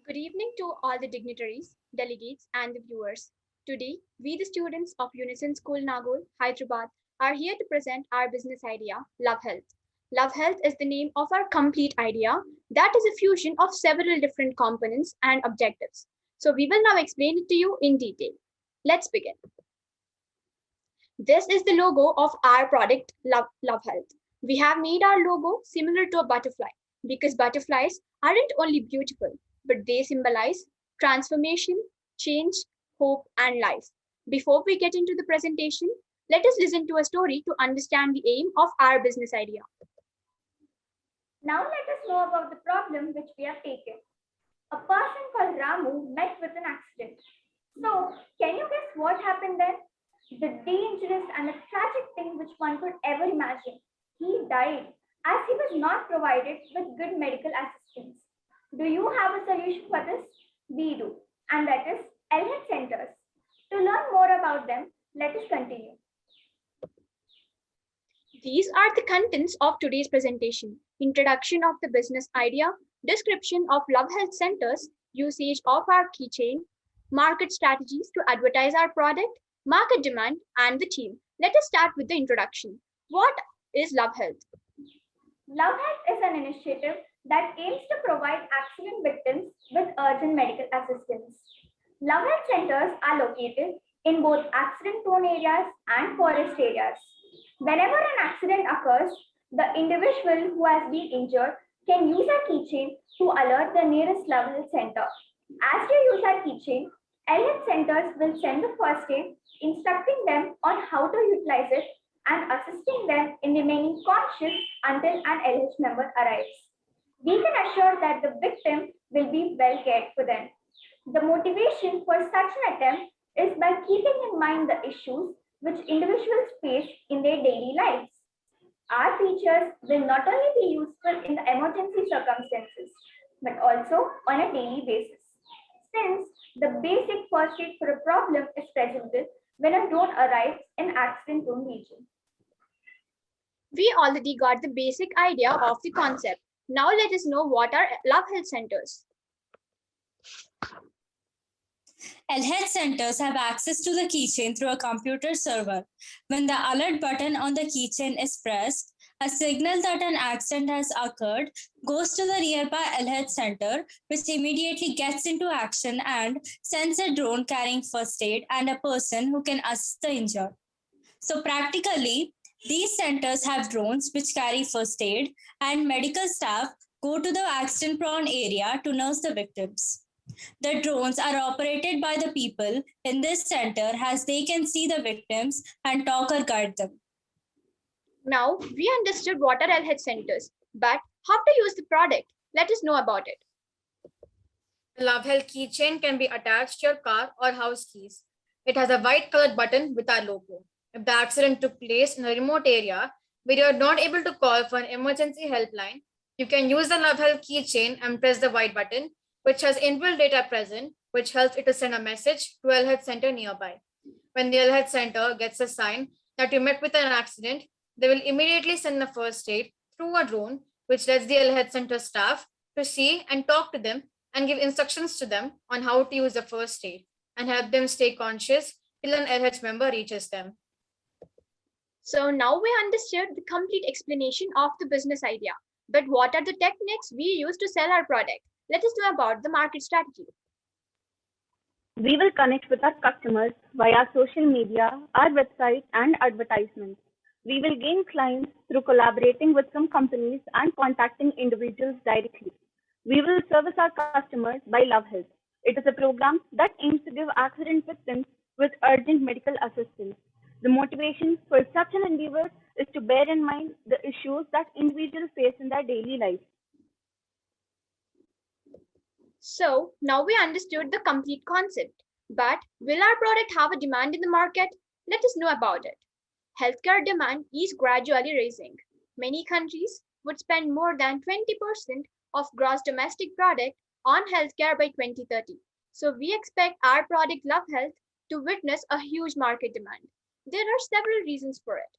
Good evening to all the dignitaries, delegates, and the viewers. Today, we the students of Unison School Nagol, Hyderabad, are here to present our business idea, Love Health. Love Health is the name of our complete idea that is a fusion of several different components and objectives. So we will now explain it to you in detail. Let's begin. This is the logo of our product, Love Health. We have made our logo similar to a butterfly because butterflies aren't only beautiful, but they symbolize transformation, change, hope, and life. Before we get into the presentation, let us listen to a story to understand the aim of our business idea. Now let us know about the problem which we have taken. A person called Ramu met with an accident. So, can you guess what happened then? The dangerous and the tragic thing which one could ever imagine. He died as he was not provided with good medical assistance. Do you have a solution for this? We do, and that is health centers. To learn more about them, let us continue. These are the contents of today's presentation. Introduction of the business idea, description of Love Health Centers, usage of our keychain, market strategies to advertise our product, market demand, and the team. Let us start with the introduction. What is Love Health? Love Health is an initiative that aims to provide accident victims with urgent medical assistance. Love Health centers are located in both accident-prone areas and forest areas. Whenever an accident occurs, the individual who has been injured can use a keychain to alert the nearest Love Health center. As they use our keychain, LH centers will send the first aid, instructing them on how to utilize it and assisting them in remaining conscious until an LH member arrives. We can assure that the victim will be well cared for them. The motivation for such an attempt is by keeping in mind the issues which individuals face in their daily lives. Our features will not only be useful in the emergency circumstances, but also on a daily basis. Since the basic first aid for a problem is presented when a drone arrives in accident-prone region. We already got the basic idea of the concept. Now let us know what are Love Health Centers. LH centers have access to the keychain through a computer server. When the alert button on the keychain is pressed, a signal that an accident has occurred goes to the nearby LH center, which immediately gets into action and sends a drone carrying first aid and a person who can assist the injured. So practically, these centers have drones which carry first aid, and medical staff go to the accident-prone area to nurse the victims. The drones are operated by the people in this center as they can see the victims and talk or guide them. Now, we understood what are LH centers, but how to use the product? Let us know about it. The Love Health keychain can be attached to your car or house keys. It has a white colored button with our logo. If the accident took place in a remote area where you are not able to call for an emergency helpline, you can use the Love Health keychain and press the white button, which has inbuilt data present, which helps it to send a message to a health center nearby. When the health center gets a sign that you met with an accident, they will immediately send the first aid through a drone, which lets the health center staff to see and talk to them and give instructions to them on how to use the first aid and help them stay conscious till an LH member reaches them. So now we understood the complete explanation of the business idea. But what are the techniques we use to sell our product? Let us know about the market strategy. We will connect with our customers via social media, our website, and advertisements. We will gain clients through collaborating with some companies and contacting individuals directly. We will service our customers by Love Health. It is a program that aims to give accident victims with urgent medical assistance. The motivation for such an endeavor is to bear in mind the issues that individuals face in their daily life. So now we understood the complete concept. But will our product have a demand in the market? Let us know about it. Healthcare demand is gradually rising. Many countries would spend more than 20% of gross domestic product on healthcare by 2030. So we expect our product Love Health to witness a huge market demand. There are several reasons for it.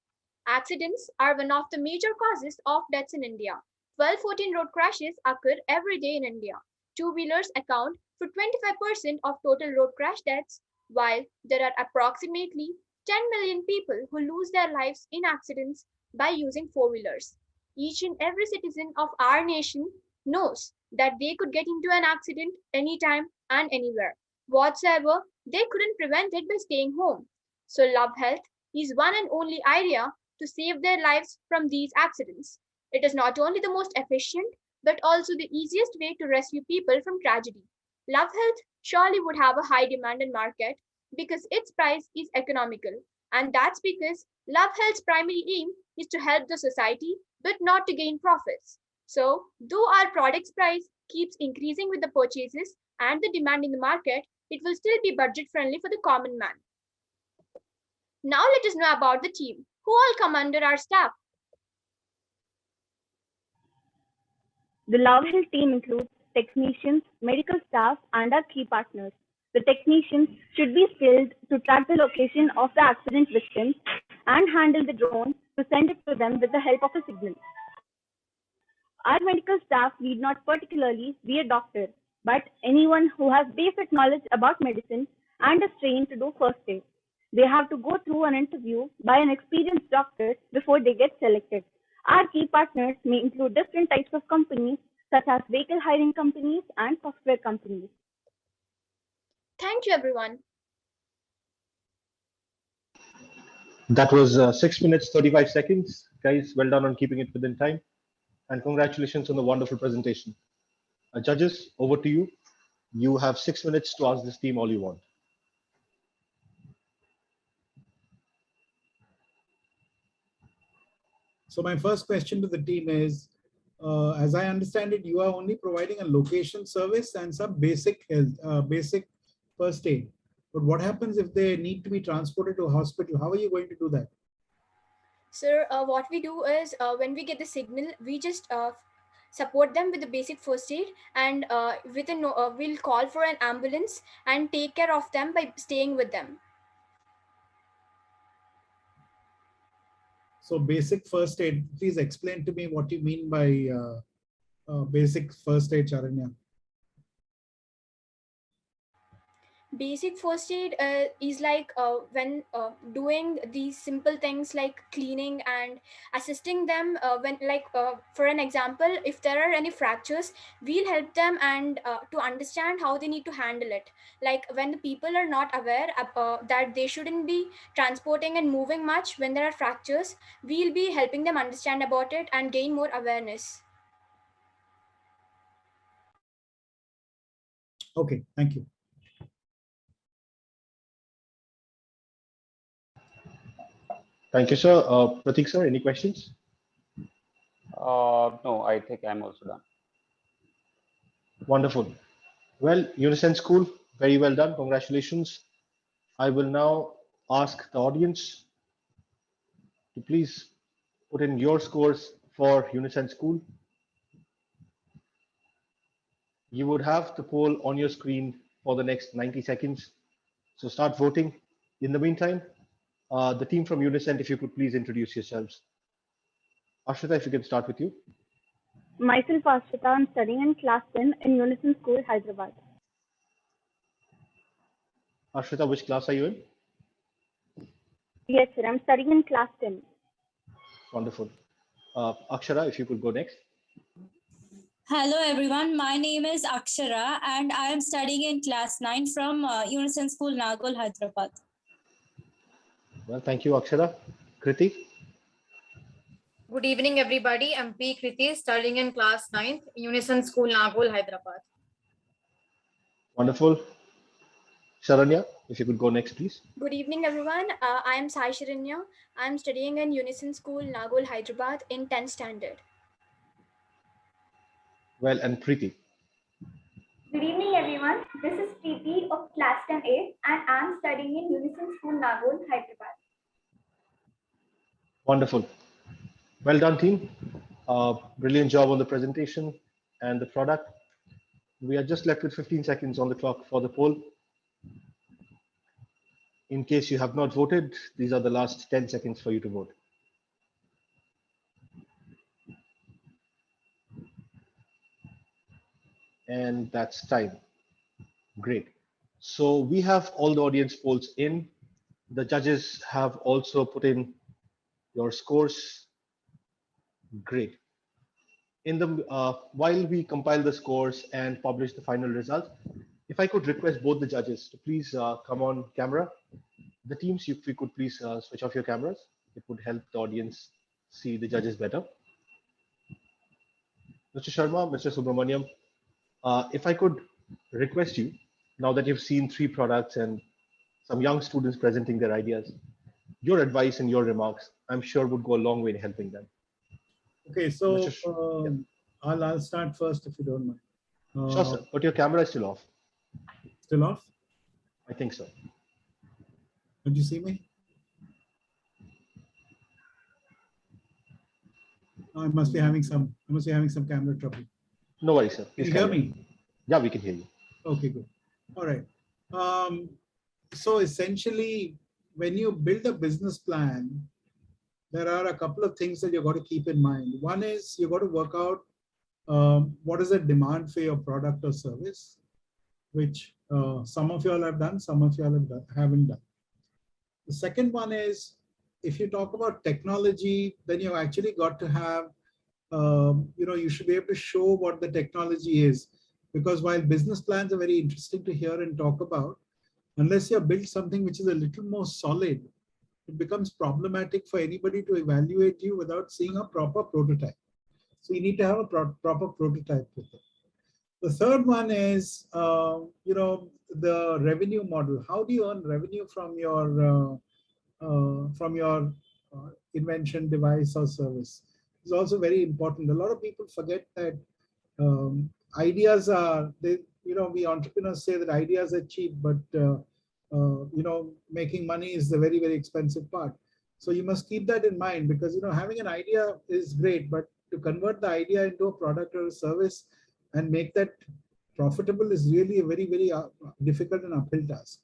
Accidents are one of the major causes of deaths in India. 12-14 road crashes occur every day in India. Two-wheelers account for 25% of total road crash deaths, while there are approximately 10 million people who lose their lives in accidents by using four-wheelers. Each and every citizen of our nation knows that they could get into an accident anytime and anywhere. Whatsoever, they couldn't prevent it by staying home. So Love Health is one and only idea to save their lives from these accidents. It is not only the most efficient, but also the easiest way to rescue people from tragedy. Love Health surely would have a high demand in market because its price is economical. And that's because Love Health's primary aim is to help the society, but not to gain profits. So, though our product's price keeps increasing with the purchases and the demand in the market, it will still be budget friendly for the common man. Now let us know about the team. Who all come under our staff? The Love Health team includes technicians, medical staff, and our key partners. The technicians should be skilled to track the location of the accident victims and handle the drone to send it to them with the help of a signal. Our medical staff need not particularly be a doctor, but anyone who has basic knowledge about medicine and is trained to do first aid. They have to go through an interview by an experienced doctor before they get selected. Our key partners may include different types of companies, such as vehicle hiring companies and software companies. Thank you, everyone. That was 6 minutes, 35 seconds. Guys, well done on keeping it within time. And congratulations on the wonderful presentation. Judges, over to you. You have 6 minutes to ask this team all you want. So my first question to the team is, as I understand it, you are only providing a location service and some basic health, basic first aid. But what happens if they need to be transported to a hospital? How are you going to do that? Sir, what we do is when we get the signal, we just support them with the basic first aid, and we'll call for an ambulance and take care of them by staying with them. So basic first aid, please explain to me what you mean by basic first aid, Charanya. Basic first aid is like when doing these simple things like cleaning and assisting them when for an example, if there are any fractures, we'll help them and to understand how they need to handle it. Like when the people are not aware that they shouldn't be transporting and moving much when there are fractures, we'll be helping them understand about it and gain more awareness. Okay, thank you. Thank you, sir. Pratik, sir, any questions? No, I think I'm also done. Wonderful. Well, Unison School, very well done. Congratulations. I will now ask the audience to please put in your scores for Unison School. You would have the poll on your screen for the next 90 seconds. So start voting. In the meantime, the team from Unison, if you could please introduce yourselves. Ashrita, if you can start with you. Myself, Ashrita, I'm studying in class 10 in Unison School, Hyderabad. Ashrita, which class are you in? Yes, sir, I'm studying in class 10. Wonderful. Akshara, if you could go next. Hello everyone, my name is Akshara and I am studying in class 9 from Unison School, Nagol, Hyderabad. Well, thank you, Akshara. Kriti? Good evening, everybody. I'm P. Kriti, studying in class 9th, Unison School, Nagol, Hyderabad. Wonderful. Sharanya, if you could go next, please. Good evening, everyone. I am Sai Shiranya. I'm studying in Unison School, Nagol, Hyderabad in 10th standard. Well, and Preeti. Good evening, everyone. This is Preeti of class 10A and I'm studying in Unison School, Nagol, Hyderabad. Wonderful. Well done, team. Brilliant job on the presentation and the product. We are just left with 15 seconds on the clock for the poll. In case you have not voted, these are the last 10 seconds for you to vote. And that's time. Great. So we have all the audience polls in. The judges have also put in your scores. Great. In the while we compile the scores and publish the final results, if I could request both the judges to please come on camera. The teams, if you could please switch off your cameras, it would help the audience see the judges better. Mr. Sharma, Mr. Subramaniam, if I could request you, now that you've seen 3 products and some young students presenting their ideas, your advice and your remarks, I'm sure would go a long way in helping them. Okay, so I'll start first if you don't mind. Sure, sir. But your camera is still off. Still off? I think so. Did you see me? I must be having some camera trouble. No worries, sir. Can you hear me? Yeah, we can hear you. Okay, good. All right. So essentially, when you build a business plan, there are a couple of things that you've got to keep in mind. One is you've got to work out what is the demand for your product or service, which some of you all have done, some of you all haven't done. The second one is, if you talk about technology, then you've actually got to have, you should be able to show what the technology is. Because while business plans are very interesting to hear and talk about, unless you have built something which is a little more solid, it becomes problematic for anybody to evaluate you without seeing a proper prototype. So you need to have a proper prototype with it. The third one is, the revenue model. How do you earn revenue from your invention, device, or service? It's also very important. A lot of people forget that ideas are, we entrepreneurs say that ideas are cheap, but making money is the very, very expensive part. So you must keep that in mind, because having an idea is great, but to convert the idea into a product or a service and make that profitable is really a very, very difficult and uphill task.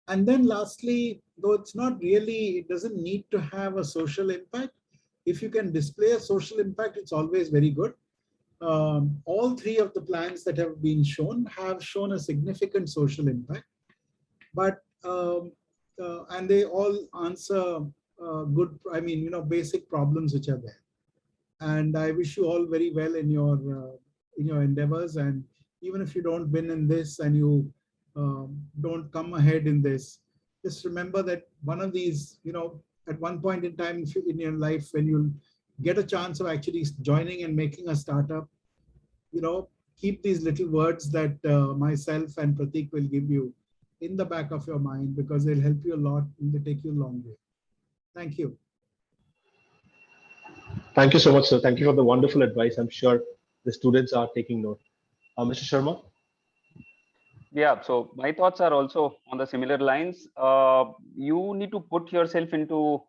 And then lastly, though it's not really, it doesn't need to have a social impact. If you can display a social impact, it's always very good. All three of the plans that have been shown have shown a significant social impact, but and they all answer good, basic problems which are there. And I wish you all very well in your endeavors. And even if you don't win in this and you don't come ahead in this, just remember that one of these, at one point in time in your life, when you get a chance of actually joining and making a startup, keep these little words that myself and Pratik will give you in the back of your mind, because they'll help you a lot and they take you a long way. Thank you. Thank you so much, sir. Thank you for the wonderful advice. I'm sure the students are taking note. Mr. Sharma? Yeah, so my thoughts are also on the similar lines. You need to put yourself into,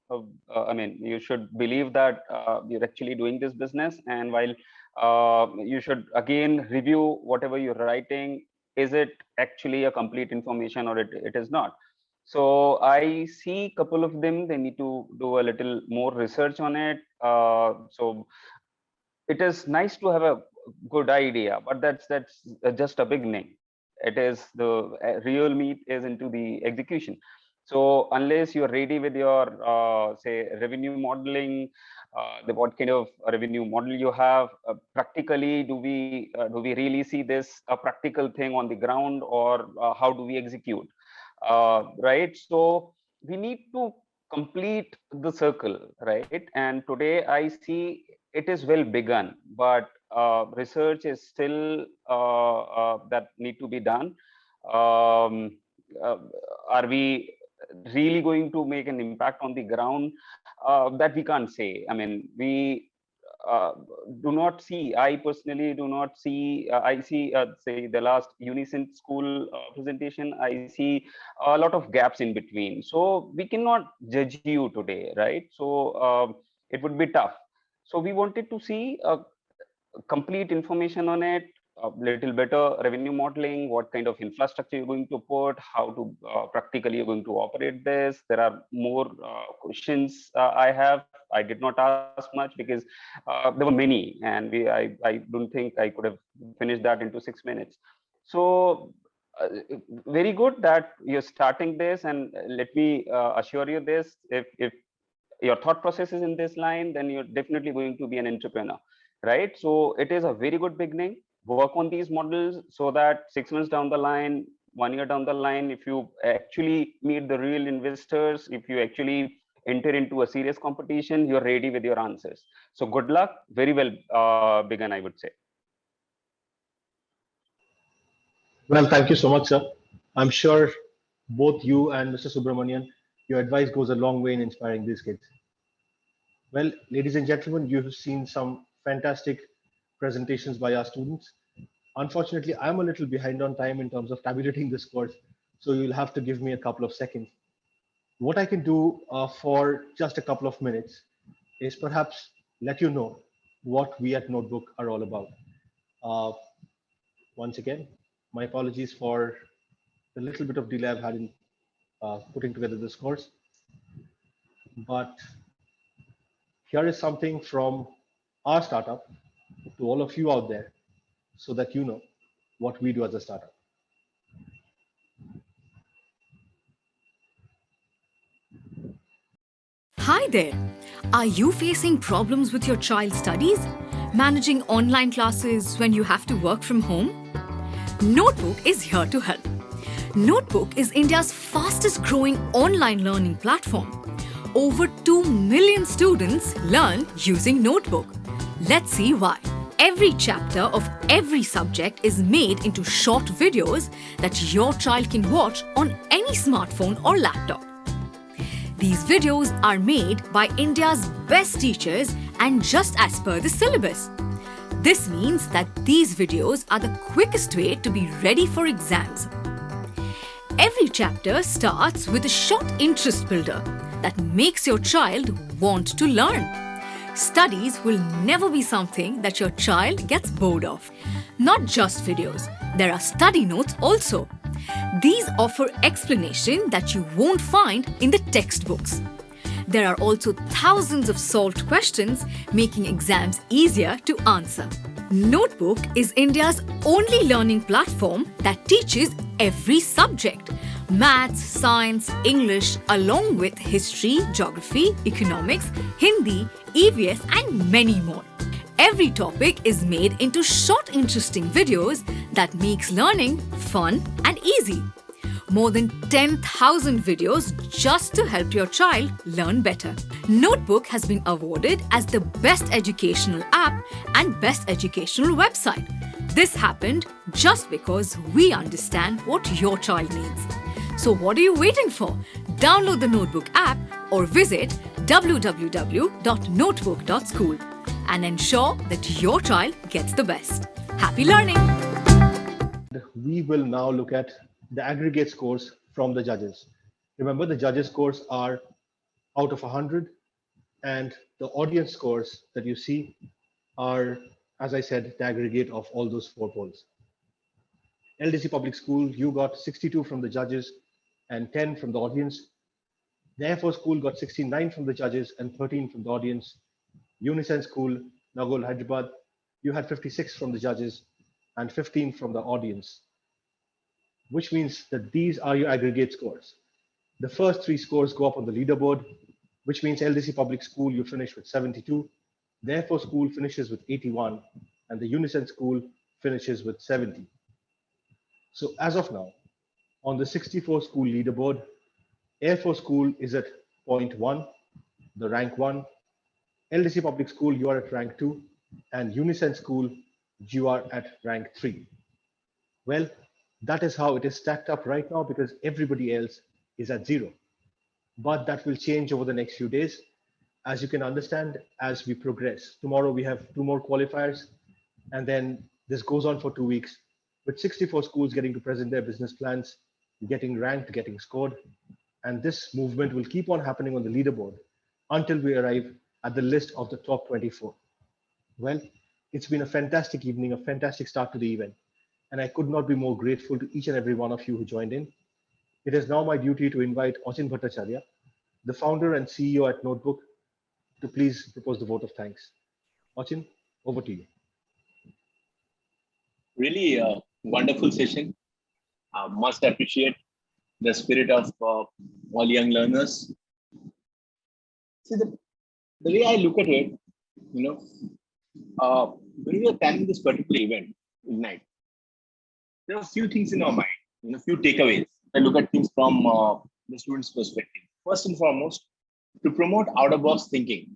you should believe that you're actually doing this business. And while you should again review whatever you're writing, is it actually a complete information or it is not? So I see a couple of them, they need to do a little more research on it. So it is nice to have a good idea, but that's just a beginning. It is the real meat is into the execution. So unless you're ready with your say revenue modeling, what kind of revenue model you have, practically do we really see this a practical thing on the ground, or how do we execute? Right? So we need to complete the circle, right? And today I see it is well begun, but research is still that need to be done. Are we really going to make an impact on the ground? That we can't say. I mean, we do not see, I personally do not see, I see, say the last Unison school presentation, I see a lot of gaps in between. So we cannot judge you today, right? So it would be tough. So we wanted to see complete information on it, a little better revenue modeling, what kind of infrastructure you're going to put, how to practically you're going to operate this. There are more questions I have. I did not ask much because there were many, and I don't think I could have finished that into 6 minutes. So very good that you're starting this, and let me assure you this, if your thought process is in this line, then you're definitely going to be an entrepreneur, right? So it is a very good beginning. Work on these models so that 6 months down the line, 1 year down the line, if you actually meet the real investors, if you actually enter into a serious competition, you're ready with your answers. So good luck. Very well begun, I would say. Well, thank you so much, sir. I'm sure both you and Mr. Subramanian, your advice goes a long way in inspiring these kids. Well, ladies and gentlemen, you have seen some fantastic presentations by our students. Unfortunately, I'm a little behind on time in terms of tabulating this course, so you'll have to give me a couple of seconds. What I can do for just a couple of minutes is perhaps let you know what we at Notebook are all about. Once again, my apologies for the little bit of delay I've had in putting together this course. But here is something from our startup to all of you out there so that you know what we do as a startup. Hi there. Are you facing problems with your child's studies? Managing online classes when you have to work from home? Notebook is here to help. Notebook is India's fastest growing online learning platform. Over 2 million students learn using Notebook. Let's see why. Every chapter of every subject is made into short videos that your child can watch on any smartphone or laptop. These videos are made by India's best teachers and just as per the syllabus. This means that these videos are the quickest way to be ready for exams. Every chapter starts with a short interest builder that makes your child want to learn. Studies will never be something that your child gets bored of. Not just videos, there are study notes also. These offer explanation that you won't find in the textbooks. There are also thousands of solved questions, making exams easier to answer. Notebook is India's only learning platform that teaches every subject: maths, science, English, along with history, geography, economics, Hindi, EVS, and many more. Every topic is made into short, interesting videos that makes learning fun and easy. More than 10,000 videos just to help your child learn better. Notebook has been awarded as the best educational app and best educational website. This happened just because we understand what your child needs. So what are you waiting for? Download the Notebook app or visit www.notebook.school and ensure that your child gets the best. Happy learning! We will now look at the aggregate scores from the judges. Remember, the judges' scores are out of 100, and the audience scores that you see are, as I said, the aggregate of all those 4 polls. LDC Public School, you got 62 from the judges and 10 from the audience. The Air Force School got 69 from the judges and 13 from the audience. Unison School, Nagol, Hyderabad, you had 56 from the judges and 15 from the audience, which means that these are your aggregate scores. The first 3 scores go up on the leaderboard, which means LDC Public School, you finish with 72. The Air Force School finishes with 81, and the Unison School finishes with 70. So as of now, on the 64 school leaderboard, Air Force School is at 0.1, the rank 1. LDC Public School, you are at rank 2, and Unison School, you are at rank 3. Well, that is how it is stacked up right now because everybody else is at 0. But that will change over the next few days. As you can understand, as we progress, tomorrow we have 2 more qualifiers, and then this goes on for 2 weeks with 64 schools getting to present their business plans, getting ranked, getting scored. And this movement will keep on happening on the leaderboard until we arrive at the list of the top 24. Well, it's been a fantastic evening, a fantastic start to the event. And I could not be more grateful to each and every one of you who joined in. It is now my duty to invite Achin Bhattacharya, the founder and CEO at Notebook, to please propose the vote of thanks. Achin, over to you. Really a wonderful session. Must appreciate the spirit of all young learners. See, the way I look at it, when we are planning this particular event, Ignite, there are a few things in our mind, a few takeaways. I look at things from the student's perspective. First and foremost, to promote out-of-box thinking,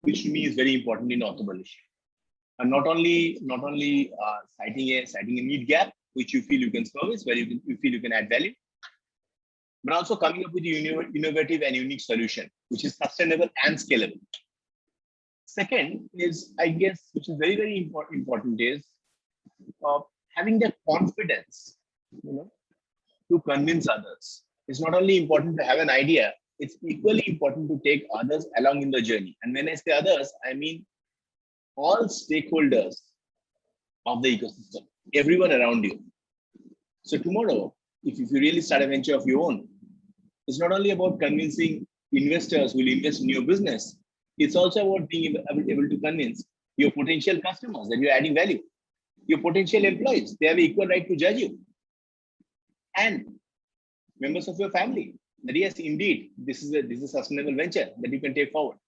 which to me is very important in entrepreneurship. And not only citing a need gap, which you feel you can service, where you feel you can add value, but also coming up with an innovative and unique solution, which is sustainable and scalable. Second is, I guess, which is very, very important is having the confidence, to convince others. It's not only important to have an idea, it's equally important to take others along in the journey. And when I say others, I mean all stakeholders of the ecosystem, everyone around you. So tomorrow, if you really start a venture of your own, it's not only about convincing investors who will invest in your business, It's also about being able to convince your potential customers that you're adding value. Your potential employees, they have equal right to judge you. And members of your family, that yes, indeed, this is a sustainable venture that you can take forward.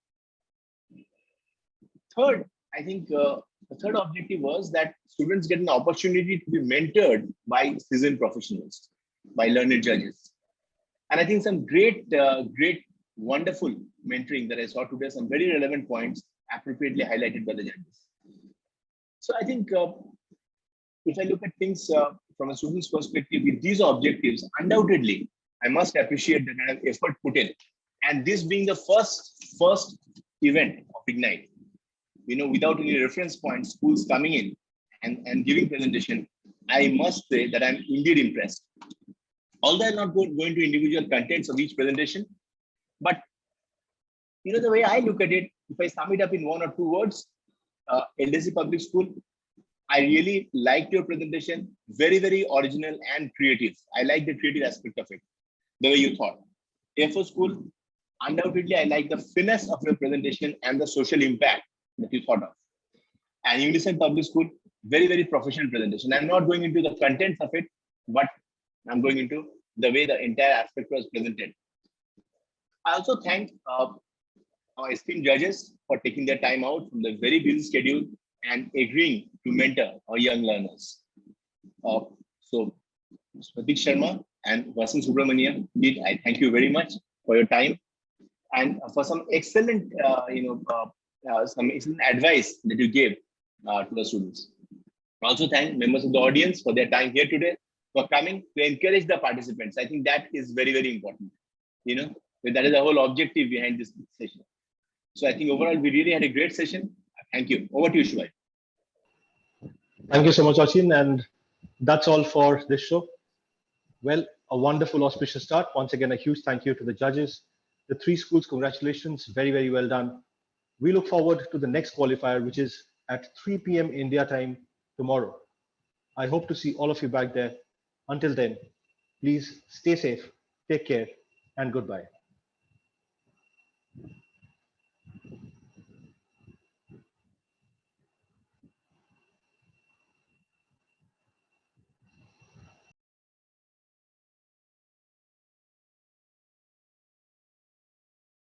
Third, I think the third objective was that students get an opportunity to be mentored by seasoned professionals, by learned judges. And I think some great, wonderful mentoring that I saw today, some very relevant points appropriately highlighted by the judges. So I think if I look at things from a student's perspective with these objectives, undoubtedly, I must appreciate the kind of effort put in. And this being the first event of Ignite, without any reference points, schools coming in and giving presentation, I must say that I'm indeed impressed. Although I'm not going to individual contents of each presentation, but the way I look at it, if I sum it up in one or two words, LDC Public School, I really liked your presentation, very, very original and creative. I like the creative aspect of it, the way you thought. A4 School, undoubtedly, I like the finesse of your presentation and the social impact that you thought of. And Unison Public School, very, very professional presentation. I'm not going into the contents of it, but I'm going into the way the entire aspect was presented. I also thank our esteemed judges for taking their time out from the very busy schedule and agreeing to mentor our young learners. So, Pratik Sharma and Vasant Subramanian, I thank you very much for your time and for some excellent, some excellent advice that you gave to the students. I also thank members of the audience for their time here today, for coming to encourage the participants. I think that is very, very important. That is the whole objective behind this session. So I think overall, we really had a great session. Thank you. Over to you, Shubhai. Thank you so much, Achin. And that's all for this show. Well, a wonderful auspicious start. Once again, a huge thank you to the judges. The three schools, congratulations. Very, very well done. We look forward to the next qualifier, which is at 3 p.m. India time tomorrow. I hope to see all of you back there. Until then, please stay safe, take care, and goodbye.